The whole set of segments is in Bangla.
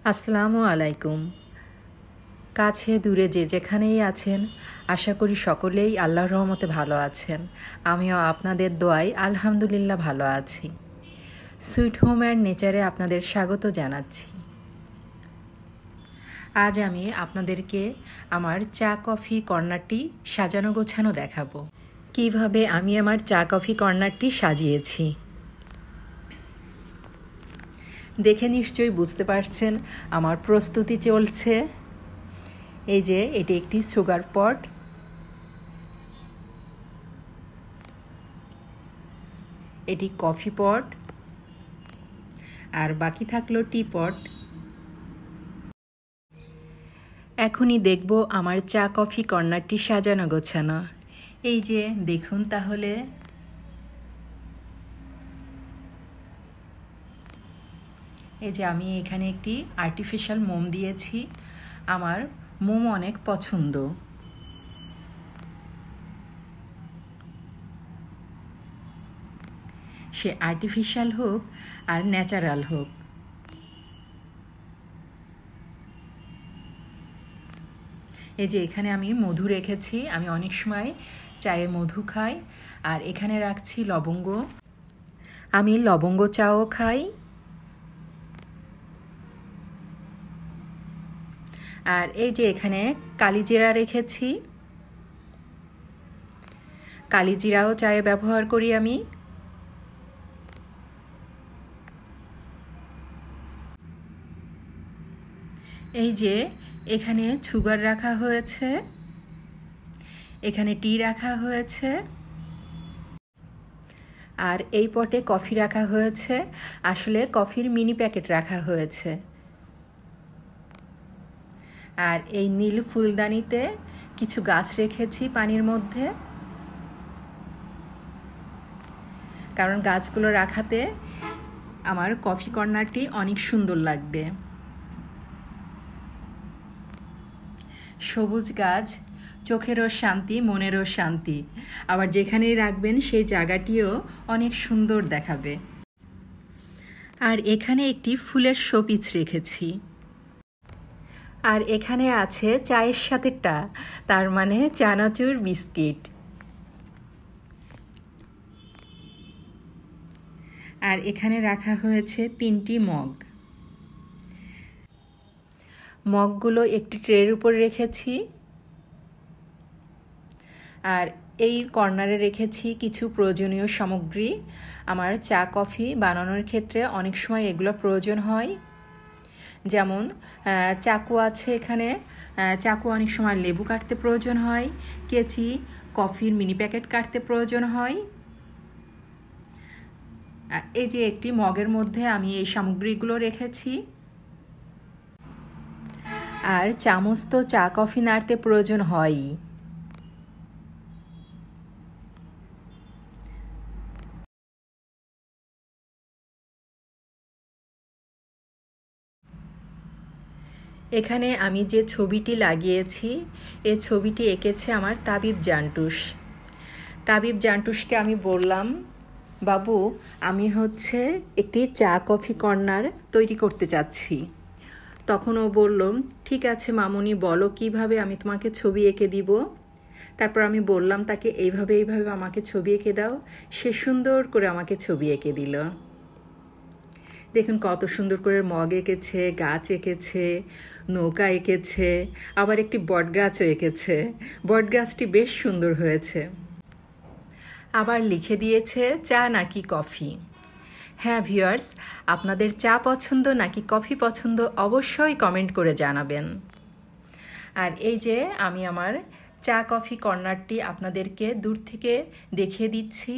আসসালামু আলাইকুম। কাছে দূরে যে যেখানেই আছেন, আশা করি সকলেই আল্লাহর রহমতে ভালো আছেন। আমিও আপনাদের দোয়ায় আলহামদুলিল্লাহ ভালো আছি। সুইট হোম অ্যান্ড নেচারে আপনাদের স্বাগত জানাচ্ছি। আজ আমি আপনাদেরকে আমার চা কফি কর্নারটি সাজানো গোছানো দেখাবো। কিভাবে আমি আমার চা কফি কর্নারটি সাজিয়েছি। দেখে নিশ্চয়ই বুঝতে পারছেন আমার প্রস্তুতি চলছে। এই যে এটি একটি সুগার পট, এটি কফি পট, আর বাকি থাকলো টি পট। এখনই দেখব আমার চা কফি কর্নারটি সাজানো গোছানো। এই যে দেখুন তাহলে, এই যে আমি এখানে একটি আর্টিফিশিয়াল মোম দিয়েছি। আমার মোম অনেক পছন্দ। সে আর্টিফিশিয়াল হোক আর ন্যাচারাল হোক। এই যে এখানে আমি মধু রেখেছি। আমি অনেক সময় চায়ে মধু খাই। আর এখানে রাখছি লবঙ্গ। আমি লবঙ্গ চাও খাই। আর এই যে এখানে কালিজিরা রেখেছি। কালিজিরাও চায়ে ব্যবহার করি আমি। এই যে এখানে সুগার রাখা হয়েছে, এখানে টি রাখা হয়েছে, আর এই পটে কফি রাখা হয়েছে। আসলে কফির মিনি প্যাকেট রাখা হয়েছে। আর এই নীল ফুলদানিতে কিছু গাছ রেখেছি পানির মধ্যে, কারণ গাছগুলো রাখাতে আমার কফি কর্নারটি অনেক সুন্দর লাগবে। সবুজ গাছ চোখেরও শান্তি, মনেরও শান্তি। আবার যেখানেই রাখবেন সেই জায়গাটিও অনেক সুন্দর দেখাবে। আর এখানে একটি ফুলের শোপিস রেখেছি। আর এখানে আছে চায়ের সাথে তার মানে চানাচুর বিস্কিট। আর এখানে রাখা হয়েছে 3টি মগ। মগগুলো একটি ট্রের উপর রেখেছি। আর এই কর্নারে রেখেছি কিছু প্রয়োজনীয় সামগ্রী। আমার চা কফি বানানোর ক্ষেত্রে অনেক সময় এগুলো প্রয়োজন হয়। যেমন চাকু আছে এখানে। চাকু অনেক সময় লেবু কাটতে প্রয়োজন হয়। কেচি কফির মিনি প্যাকেট কাটতে প্রয়োজন হয়। এই যে একটি মগের মধ্যে আমি এই সামগ্রীগুলো রেখেছি। আর চামচ তো চা কফি নাড়তে প্রয়োজন হয়ই। এখানে আমি যে ছবিটি লাগিয়েছি, এই ছবিটি এঁকেছে আমার তাবিব জান্টুস। তাবিব জান্টুসকে আমি বললাম, বাবু আমি একটি চা কফি কর্নার তৈরি করতে চাচ্ছি। তখন ও বলল, ঠিক আছে মামুনি, বলো কিভাবে আমি তোমাকে ছবি এঁকে দিব। তারপর আমি বললাম তাকে এইভাবে এইভাবে আমাকে ছবি এঁকে দাও। সে সুন্দর করে আমাকে ছবি এঁকে দিল। দেখুন কত সুন্দর করে মগ এঁকেছে, গাছ এঁকেছে, নৌকা এঁকেছে, আবার একটি বট গাছও এঁকেছে। বট গাছটি বেশ সুন্দর হয়েছে। আবার লিখে দিয়েছে চা নাকি কফি। হ্যাঁ ভিউয়ার্স, আপনাদের চা পছন্দ নাকি কফি পছন্দ অবশ্যই কমেন্ট করে জানাবেন। আর এই যে আমি আমার চা কফি কর্নারটি আপনাদেরকে দূর থেকে দেখিয়ে দিচ্ছি।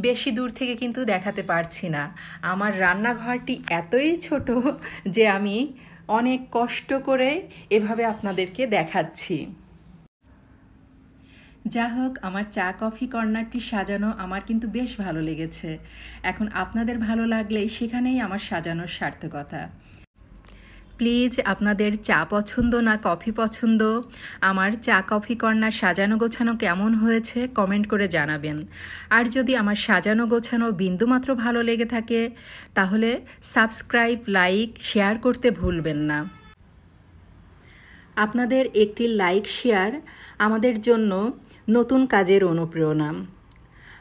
বেশি দূর থেকে কিন্তু দেখাতে পারছি না। আমার রান্নাঘরটি এতই ছোট যে আমি অনেক কষ্ট করে এভাবে আপনাদেরকে দেখাচ্ছি। যা হোক, আমার চা কফি কর্নারটি সাজানো আমার কিন্তু বেশ ভালো লেগেছে। এখন আপনাদের ভালো লাগলেই সেখানেই আমার সাজানোর সার্থকতা। প্লিজ আপনাদের চা পছন্দ না কফি পছন্দ, আমার চা কফি কর্নার সাজানো গোছানো কেমন হয়েছে কমেন্ট করে জানাবেন। আর যদি আমার সাজানো গোছানো বিন্দুমাত্র ভালো লেগে থাকে তাহলে সাবস্ক্রাইব, লাইক, শেয়ার করতে ভুলবেন না। আপনাদের একটি লাইক শেয়ার আমাদের জন্য নতুন কাজের অনুপ্রেরণা।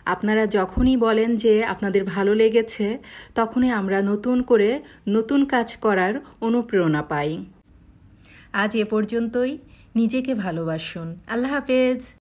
আপনারা যখনই বলেন যে আপনাদের ভালো লেগেছে তখনই আমরা নতুন করে নতুন কাজ করার অনুপ্রেরণা পাই। আজ এ পর্যন্তই। নিজেকে ভালোবাসুন। আল্লাহ হাফেজ।